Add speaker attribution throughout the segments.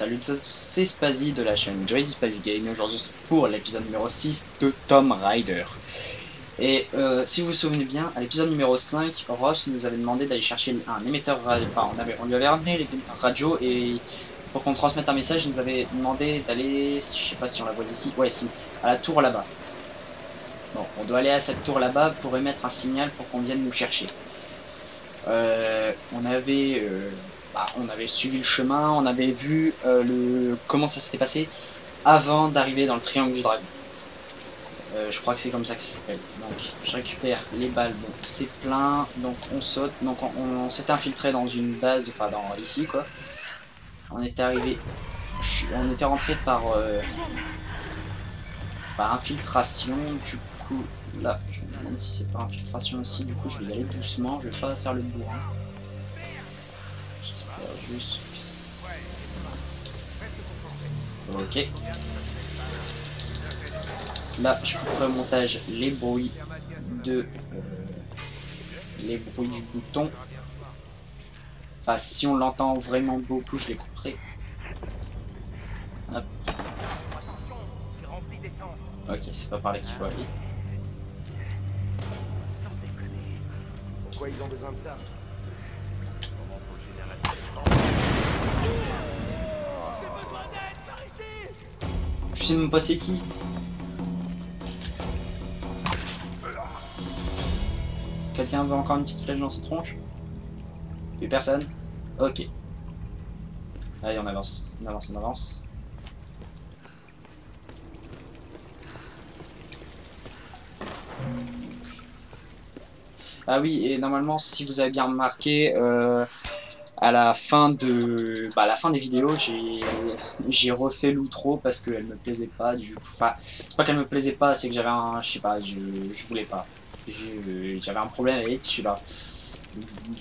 Speaker 1: Salut à tous, c'est Spazzy de la chaîne Joyzy Spazzy Game. Aujourd'hui pour l'épisode numéro 6 de Tomb Raider. Et si vous vous souvenez bien, à l'épisode numéro 5, Ross nous avait demandé d'aller chercher un émetteur radio. Enfin, on lui avait ramené l'émetteur radio et pour qu'on transmette un message, il nous avait demandé d'aller, je sais pas si on la voit d'ici, ouais si, à la tour là-bas. Bon, on doit aller à cette tour là-bas pour émettre un signal pour qu'on vienne nous chercher. On avait suivi le chemin, on avait vu comment ça s'était passé avant d'arriver dans le triangle du dragon. Je crois que c'est comme ça que ça s'appelle. Donc je récupère les balles, bon c'est plein, donc on saute, donc on s'était infiltré dans une base, enfin dans ici quoi. On était arrivé, on était rentré par infiltration, du coup là je me demande si c'est par infiltration aussi, du coup je vais y aller doucement, je vais pas faire le bourrin. Juste... Ok. Là, je couperai au montage les bruits du bouton. Enfin, si on l'entend vraiment beaucoup, je les couperai. Hop. Ok, c'est pas par là qu'il faut aller.
Speaker 2: Pourquoi ils ont besoin de ça?
Speaker 1: Je sais même pas c'est qui. Quelqu'un veut encore une petite flèche dans sa tronche? Plus personne? Ok. Allez, on avance. On avance, on avance. Ah oui, et normalement, si vous avez bien remarqué, à la fin des vidéos, j'ai refait l'outro parce qu'elle me plaisait pas. Enfin, c'est pas qu'elle me plaisait pas, c'est que j'avais un, je sais pas, je voulais pas. J'avais un problème avec, je sais pas.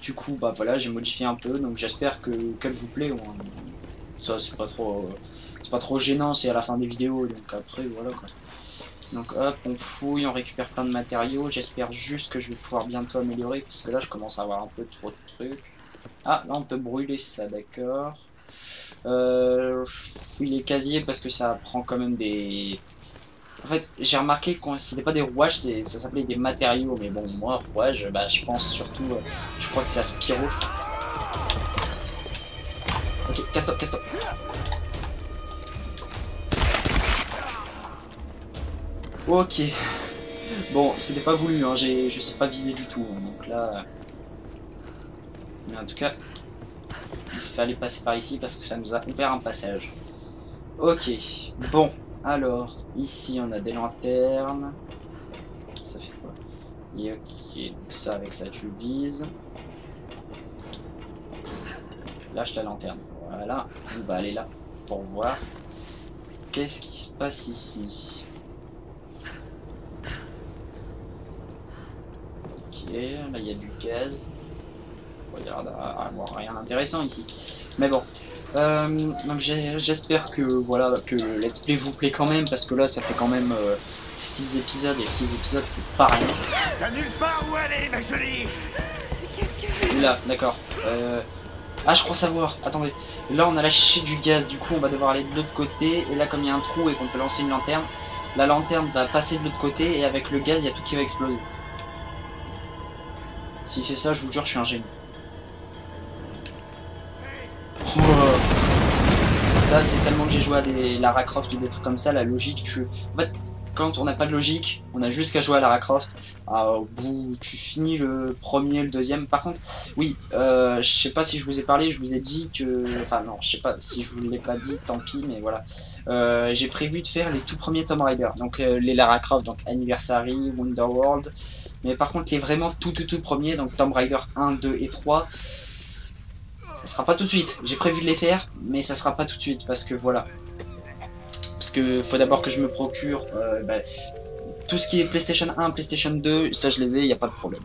Speaker 1: Du coup, bah voilà, j'ai modifié un peu, donc j'espère qu'elle vous plaît. Ça, c'est pas trop gênant, c'est à la fin des vidéos, donc après voilà quoi. Donc hop, on fouille, on récupère plein de matériaux. J'espère juste que je vais pouvoir bientôt améliorer parce que là, je commence à avoir un peu trop de trucs. Ah, là on peut brûler ça, d'accord. Je fouille les casiers parce que ça prend quand même des... En fait, j'ai remarqué que c'était pas des rouages, ça s'appelait des matériaux. Mais bon, moi, rouage, bah, je pense surtout... je crois que c'est à Spyro. Ok, casse-toi, casse-toi. Ok. Bon, c'était pas voulu, hein, je sais pas viser du tout. Hein, donc là... Mais en tout cas... Il fallait passer par ici parce que ça nous a ouvert un passage. Ok, bon, alors, ici on a des lanternes. Ça fait quoi? Et ok, donc ça avec ça tu vises. Lâche la lanterne. Voilà, on va aller là pour voir. Qu'est-ce qui se passe ici? Ok, là il y a du gaz. Regarde, rien d'intéressant ici. Mais bon, donc j'espère que voilà que le let's play vous plaît quand même parce que là ça fait quand même 6 épisodes et 6 épisodes c'est pas rien.
Speaker 2: T'as nulle part où aller, ma jolie.
Speaker 1: Là, d'accord. Ah, je crois savoir. Attendez. Là on a lâché du gaz, du coup on va devoir aller de l'autre côté et là comme il y a un trou et qu'on peut lancer une lanterne, la lanterne va passer de l'autre côté et avec le gaz il y a tout qui va exploser. Si c'est ça, je vous jure, je suis un génie. Ça c'est tellement que j'ai joué à des Lara Croft ou des trucs comme ça, la logique en fait quand on n'a pas de logique, on a juste qu'à jouer à Lara Croft. Au bout tu finis le premier, le deuxième. Par contre, oui, je sais pas si je vous ai parlé, je vous ai dit que... Enfin non, je sais pas si je vous l'ai pas dit, tant pis, mais voilà. J'ai prévu de faire les tout premiers Tomb Raider, donc les Lara Croft, donc Anniversary, Wonderworld. Mais par contre les vraiment tout premiers, donc Tomb Raider 1, 2 et 3... Ça sera pas tout de suite, j'ai prévu de les faire, mais ça sera pas tout de suite, parce que voilà. Parce que faut d'abord que je me procure tout ce qui est PlayStation 1, PlayStation 2, ça je les ai, il n'y a pas de problème.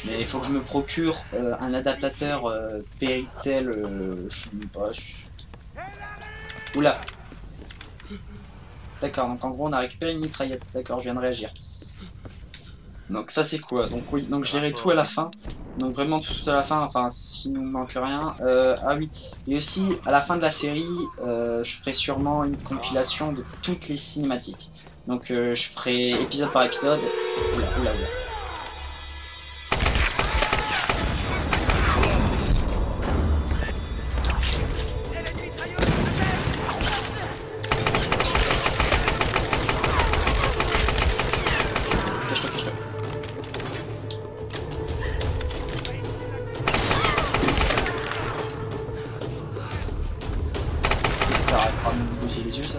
Speaker 1: Mais il faut que je me procure un adaptateur Péritel, je sais pas... Oula. D'accord, donc en gros on a récupéré une mitraillette, d'accord, je viens de réagir. Donc ça c'est quoi? Donc oui, donc je verrai tout à la fin. Donc vraiment tout à la fin, enfin s'il nous manque rien. Ah oui, et aussi à la fin de la série, je ferai sûrement une compilation de toutes les cinématiques. Donc je ferai épisode par épisode. Oula, oula, oula. Cache-toi, cache-toi. Ça arrête pas de me bouger les yeux, ça.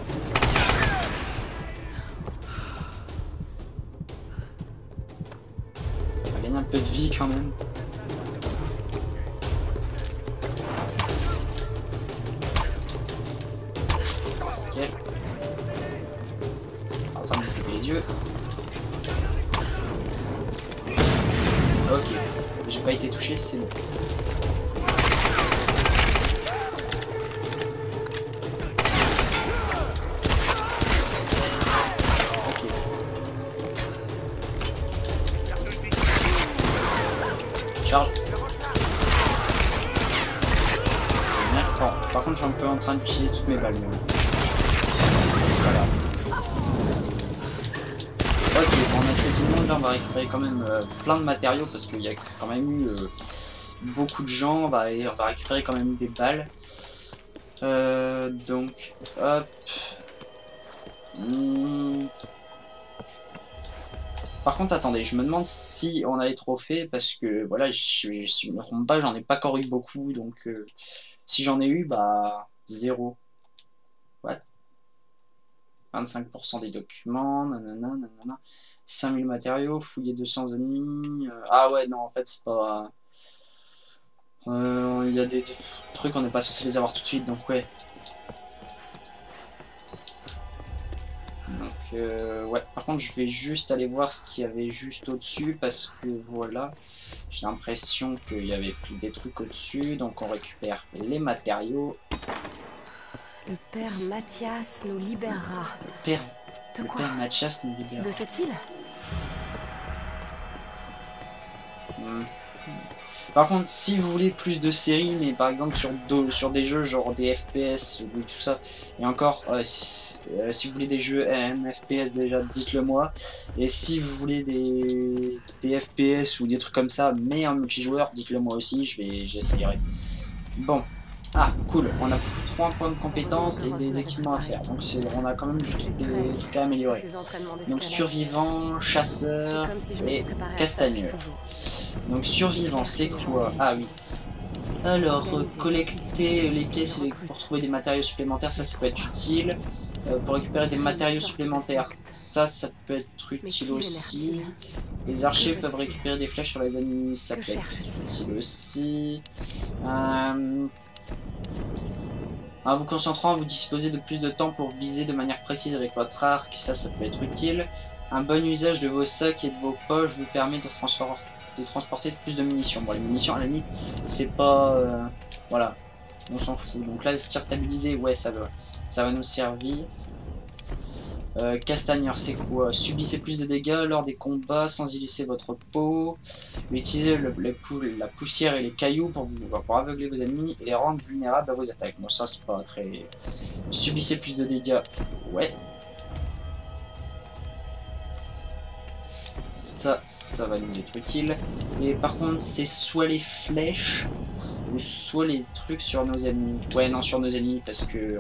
Speaker 1: On va gagner un peu de vie quand même. Ok. En train de me couper les yeux. Ok. J'ai pas été touché, c'est bon. Charge. Bon, par contre, je suis un peu en train d'utiliser toutes mes balles. Voilà. Ok, bon, on a tué tout le monde. Là, on va récupérer quand même plein de matériaux parce qu'il y a quand même eu beaucoup de gens. On va récupérer quand même des balles. Donc, hop. Par contre, attendez, je me demande si on a les trophées parce que voilà, si je me trompe pas, j'en ai pas encore eu beaucoup, donc si j'en ai eu, bah 0. What? 25% des documents, nanana, nanana. 5000 matériaux, fouiller 200 ennemis. Ah ouais, non, en fait, c'est pas. Il y a des trucs, on n'est pas censé les avoir tout de suite, donc ouais. Donc ouais, par contre je vais juste aller voir ce qu'il y avait juste au-dessus parce que voilà, j'ai l'impression qu'il y avait plus des trucs au-dessus, donc on récupère les matériaux.
Speaker 3: Le père Mathias nous libérera.
Speaker 1: Le père Mathias nous libérera.
Speaker 3: De cette île?
Speaker 1: Par contre, si vous voulez plus de séries, mais par exemple sur des jeux genre des FPS ou tout ça, et encore, si vous voulez des jeux FPS déjà, dites-le moi. Et si vous voulez des FPS ou des trucs comme ça, mais en multijoueur, dites-le moi aussi, j'essayerai. Bon, ah cool, on a 3 points de compétences et des équipements à faire, donc on a quand même juste des trucs à améliorer. Donc survivant, chasseur et castagneur. Donc survivant, c'est quoi? Ah oui. Alors, collecter les caisses pour trouver des matériaux supplémentaires, ça peut être utile. Pour récupérer des matériaux supplémentaires, ça peut être utile aussi. Les archers peuvent récupérer des flèches sur les ennemis, ça peut être utile aussi. En vous concentrant, vous disposez de plus de temps pour viser de manière précise avec votre arc, ça peut être utile. Un bon usage de vos sacs et de vos poches vous permet de transporter plus de munitions. Bon, les munitions, à la limite, c'est pas... voilà, on s'en fout. Donc là, le tir stabilisé, ouais, ça va nous servir. Castagneur, c'est quoi? Subissez plus de dégâts lors des combats sans y laisser votre peau. Utilisez la poussière et les cailloux pour aveugler vos ennemis et les rendre vulnérables à vos attaques. Bon, ça, c'est pas très... Subissez plus de dégâts, ouais. Ça va nous être utile. Et par contre, c'est soit les flèches ou soit les trucs sur nos ennemis. Ouais, non, sur nos ennemis parce que...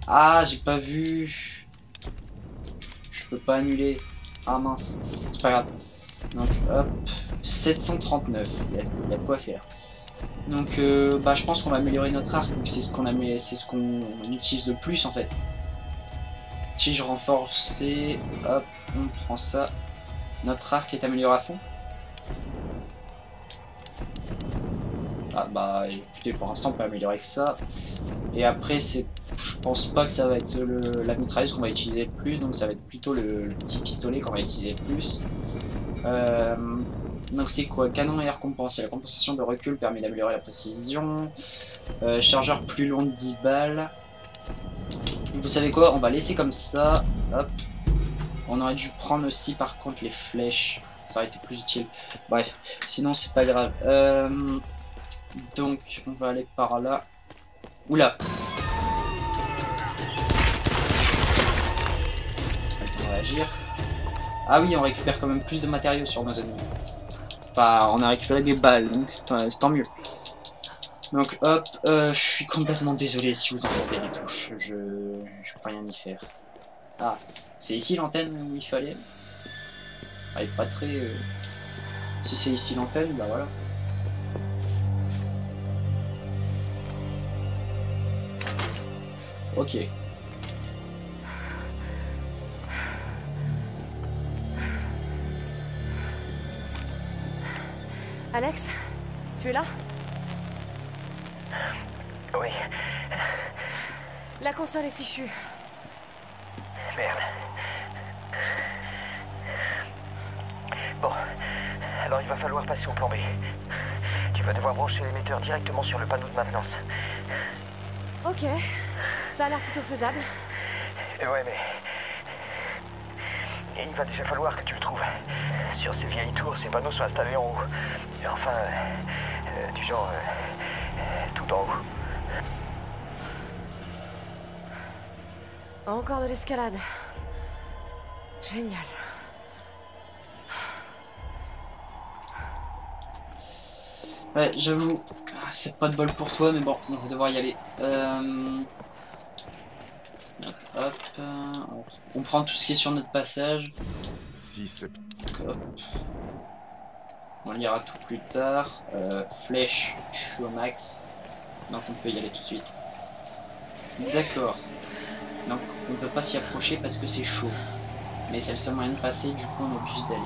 Speaker 1: Ah, j'ai pas vu. Je peux pas annuler. Ah mince, c'est pas grave. Donc hop, 739. Il y a de quoi faire. Donc bah je pense qu'on va améliorer notre arc. C'est ce qu'on utilise le plus en fait. Tige renforcée. Hop, on prend ça. Notre arc est amélioré à fond. Ah bah écoutez, pour l'instant on peut améliorer que ça. Et après je pense pas que ça va être la mitrailleuse qu'on va utiliser le plus, donc ça va être plutôt le petit pistolet qu'on va utiliser le plus. Donc c'est quoi? Canon et récompensé. La compensation de recul permet d'améliorer la précision. Chargeur plus long de 10 balles. Vous savez quoi? On va laisser comme ça. Hop. On aurait dû prendre aussi par contre les flèches. Ça aurait été plus utile. Bref, sinon c'est pas grave. Donc on va aller par là. Oula. On va réagir. Ah oui, on récupère quand même plus de matériaux sur nos ennemis. Enfin, on a récupéré des balles, donc c'est tant mieux. Donc hop, je suis complètement désolé si vous entendez les touches. Je peux rien y faire. Ah, c'est ici l'antenne où il fallait. Elle est pas très... Si c'est ici l'antenne, bah voilà. Ok.
Speaker 3: Alex, tu es là?
Speaker 2: Oui.
Speaker 3: La console est fichue.
Speaker 2: Merde. Bon. Alors il va falloir passer au plan B. Tu vas devoir brancher l'émetteur directement sur le panneau de maintenance.
Speaker 3: Ok, ça a l'air plutôt faisable.
Speaker 2: Ouais, mais... Et il va déjà falloir que tu le trouves. Sur ces vieilles tours, ces panneaux sont installés en haut. Enfin, du genre... tout en haut.
Speaker 3: Encore de l'escalade. Génial.
Speaker 1: Ouais, j'avoue, c'est pas de bol pour toi, mais bon, on va devoir y aller. Donc, hop, on prend tout ce qui est sur notre passage. Donc, hop. On lira tout plus tard. Flèche, je suis au max. Donc on peut y aller tout de suite. D'accord. Donc on ne peut pas s'y approcher parce que c'est chaud. Mais c'est le seul moyen de passer, du coup on est obligé d'aller.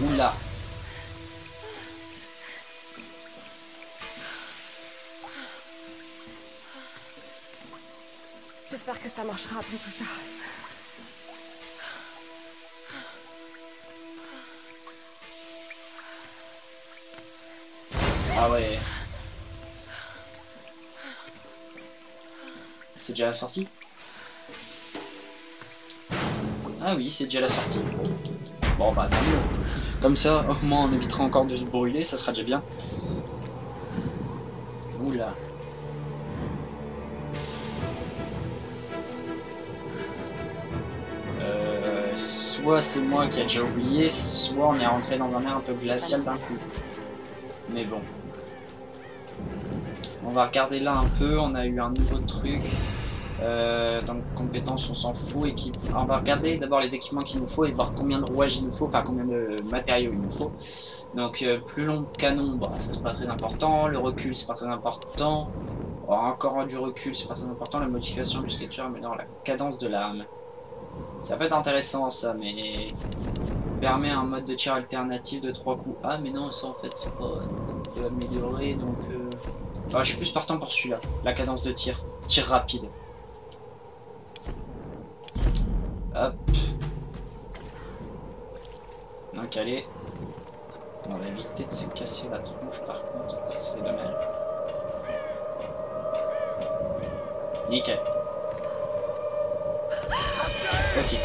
Speaker 1: Oula.
Speaker 3: J'espère que ça marchera après tout ça.
Speaker 1: Ah ouais. C'est déjà la sortie? Ah oui, c'est déjà la sortie. Bon bah tant mieux. Comme ça, au moins on évitera encore de se brûler, ça sera déjà bien. Oula. Soit c'est moi qui a déjà oublié, soit on est rentré dans un air un peu glacial d'un coup. Mais bon. On va regarder là un peu, on a eu un nouveau truc. Donc compétences on s'en fout. On va regarder d'abord les équipements qu'il nous faut et voir combien de rouages il nous faut, enfin combien de matériaux il nous faut. Donc plus long canon, bah, ça c'est pas très important. Le recul c'est pas très important. Oh, encore du recul c'est pas très important. La modification du sketcher améliore la cadence de l'arme. Ça peut être intéressant ça, mais permet un mode de tir alternatif de 3 coups. Ah mais non ça en fait c'est pas... on peut améliorer donc... Ah, je suis plus partant pour celui-là, la cadence de tir. Tir rapide. Hop. Donc allez. On va éviter de se casser la tronche par contre, ça serait dommage. Nickel. Ok.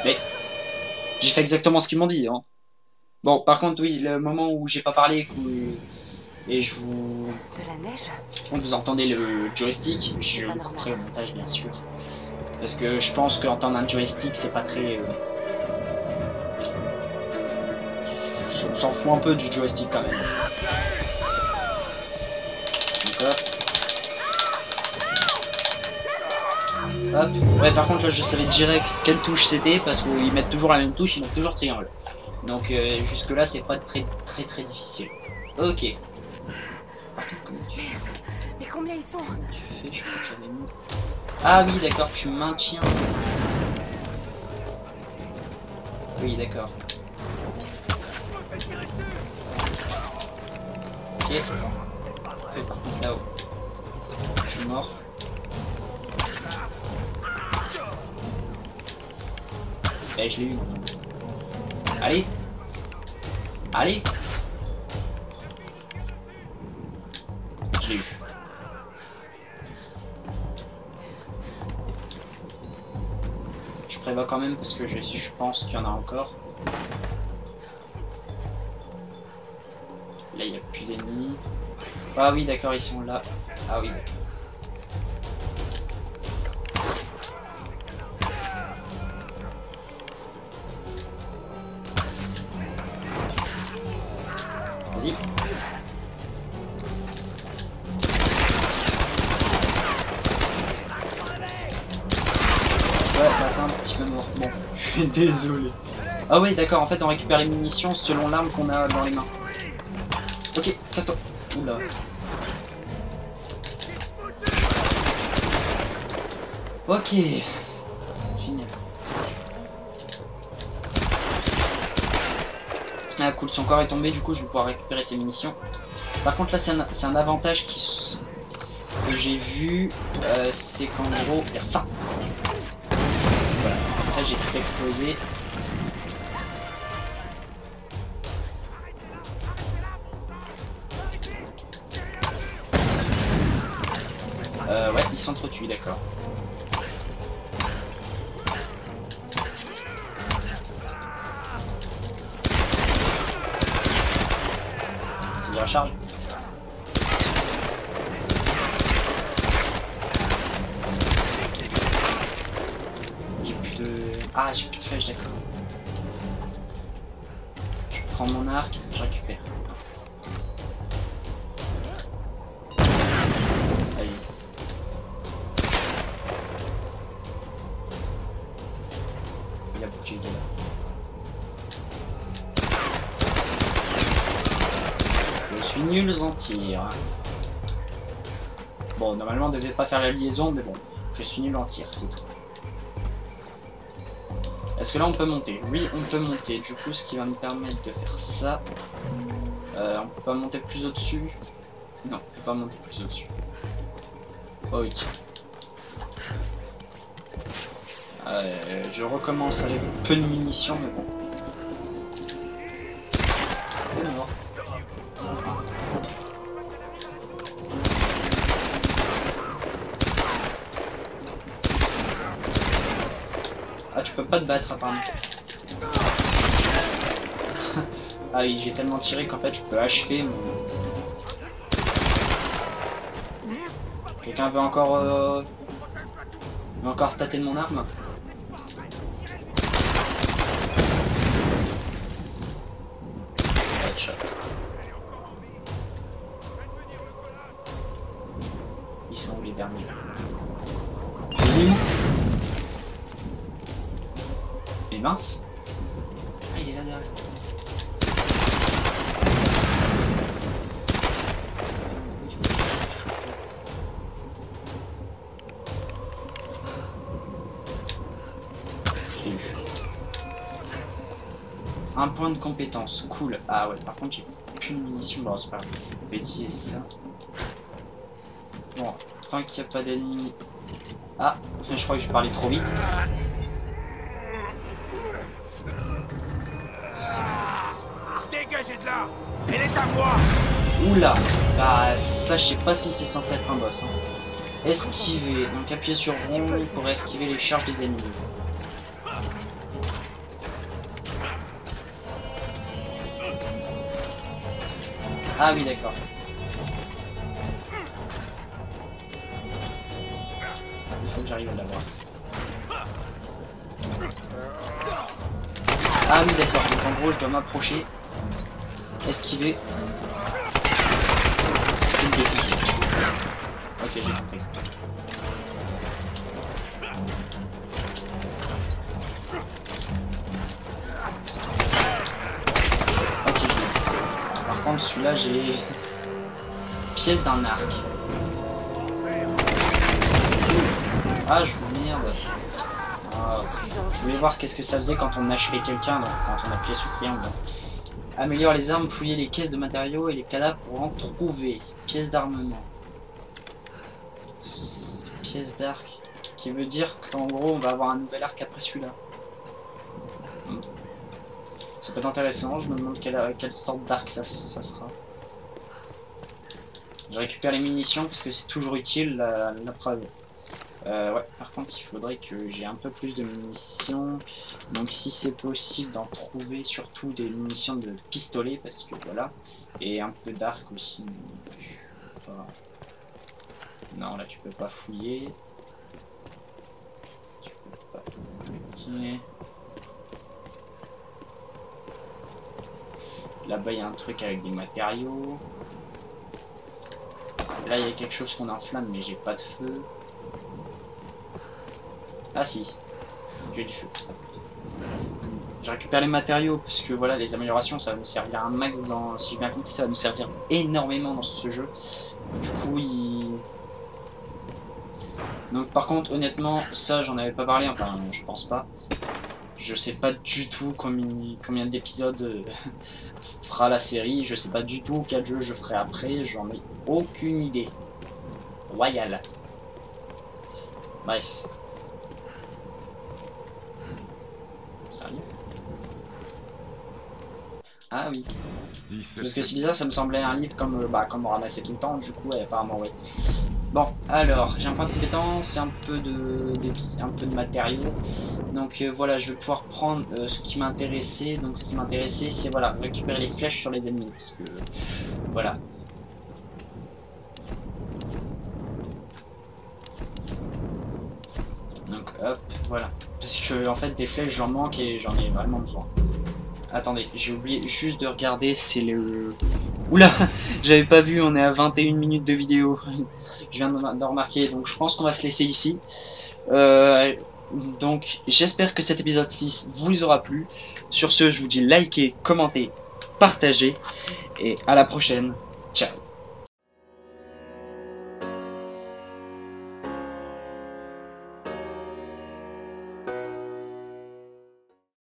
Speaker 1: Mais j'ai fait exactement ce qu'ils m'ont dit. Hein. Bon, par contre, oui, le moment où j'ai pas parlé et je vous...
Speaker 3: De la neige?
Speaker 1: Quand vous entendez le joystick, je le couperai au montage bien sûr. Parce que je pense qu'entendre un joystick, c'est pas très... On s'en fout un peu du joystick quand même. Donc, hop. Ouais, par contre là je savais direct quelle touche c'était parce qu'ils mettent toujours la même touche, ils mettent toujours triangle. Donc jusque là c'est pas très difficile. Ok. Par contre comment tu fais?
Speaker 3: Mais combien ils sont?
Speaker 1: Comment tu fais? Je crois que j'avais mis... Ah oui d'accord, tu maintiens. Oui d'accord. Ok. Ok par contre là-haut. Je suis mort. Eh, je l'ai eu. Allez. Allez. Je l'ai eu. Je prévois quand même parce que je pense qu'il y en a encore. Là, il n'y a plus d'ennemis. Ah oui, d'accord, ils sont là. Ah oui, d'accord. Vas-y. Ouais, t'as un petit peu mort. Bon, je suis désolé. Ah oui, d'accord, en fait, on récupère les munitions selon l'arme qu'on a dans les mains. Ok, casse-toi. Oula. Ok. Génial. Ah cool, son corps est tombé, du coup je vais pouvoir récupérer ses munitions. Par contre là c'est un avantage que j'ai vu, c'est qu'en gros il y a ça. Voilà, comme ça j'ai tout explosé. Ouais, ils s'entretuent, d'accord. C'est de recharge. J'ai plus de... Ah, j'ai plus de flèches, d'accord. Je prends mon arc, je récupère. Allez. Il a bougé, il est là. Je suis nul en tir. Bon, normalement on ne devait pas faire la liaison, mais bon, je suis nul en tir, c'est tout. Est-ce que là on peut monter? Oui, on peut monter. Du coup, ce qui va me permettre de faire ça. On peut pas monter plus au-dessus. Non, on peut pas monter plus au-dessus. Ok. Je recommence avec peu de munitions, mais bon. Il est mort. Ah, tu peux pas te battre apparemment. Ah oui, j'ai tellement tiré qu'en fait je peux achever mon... Quelqu'un veut encore tâter de mon arme? Headshot. Ils sont où les derniers? Mais mince. Ah, il est là derrière. Je l'ai eu. Un point de compétence, cool. Ah ouais, par contre j'ai plus de munitions, bon c'est pas grave. On va utiliser ça. Bon, tant qu'il n'y a pas d'ennemis. Ah, je crois que je parlais trop vite.
Speaker 2: Dégagez de là! Elle est à moi!
Speaker 1: Oula, bah ça je sais pas si c'est censé être un boss. Hein. Esquiver, donc appuyer sur rond pour esquiver les charges des ennemis. Ah oui d'accord. Il faut que j'arrive à l'avoir. Ah oui d'accord, donc en gros je dois m'approcher, esquiver, et me défoncer. Ok j'ai compris. Ok j'ai... Par contre celui-là j'ai... Pièce d'un arc. Ah je me merde. Ah, je voulais voir qu'est-ce que ça faisait quand on achevait quelqu'un, donc quand on appuyait sur triangle. Améliore les armes, fouiller les caisses de matériaux et les cadavres pour en trouver. Pièce d'armement. Pièce d'arc. Qui veut dire qu'en gros on va avoir un nouvel arc après celui-là. Ça peut être intéressant, je me demande quelle sorte d'arc ça sera. Je récupère les munitions parce que c'est toujours utile, la preuve. Ouais, par contre, il faudrait que j'ai un peu plus de munitions. Donc, si c'est possible d'en trouver, surtout des munitions de pistolet, parce que voilà. Et un peu d'arc aussi. Voilà. Non, là, tu peux pas fouiller. Tu peux pas. Ok. Là-bas, il y a un truc avec des matériaux. Là, il y a quelque chose qu'on enflamme, mais j'ai pas de feu. Ah si, j'ai du feu. Je récupère les matériaux parce que voilà, les améliorations ça va nous servir un max dans. Si j'ai bien compris, ça va nous servir énormément dans ce jeu. Du coup, donc par contre, honnêtement, ça j'en avais pas parlé, enfin je pense pas. Je sais pas du tout combien d'épisodes fera la série, je sais pas du tout quel jeu je ferai après, j'en ai aucune idée. Royal. Bref. Ah oui. Parce que c'est bizarre, ça me semblait un livre comme on ramassait tout le temps, du coup, apparemment, oui. Bon, alors, j'ai un point de compétence, un peu de matériaux. Donc voilà, je vais pouvoir prendre ce qui m'intéressait. Donc ce qui m'intéressait, c'est voilà, récupérer les flèches sur les ennemis. Parce que, voilà. Donc hop, voilà. Parce que, en fait, des flèches, j'en manque et j'en ai vraiment besoin. Attendez, j'ai oublié juste de regarder, c'est le... Oula, j'avais pas vu, on est à 21 minutes de vidéo. Je viens de remarquer, donc je pense qu'on va se laisser ici. Donc j'espère que cet épisode 6 vous aura plu. Sur ce, je vous dis likez, commentez, partagez. Et à la prochaine. Ciao.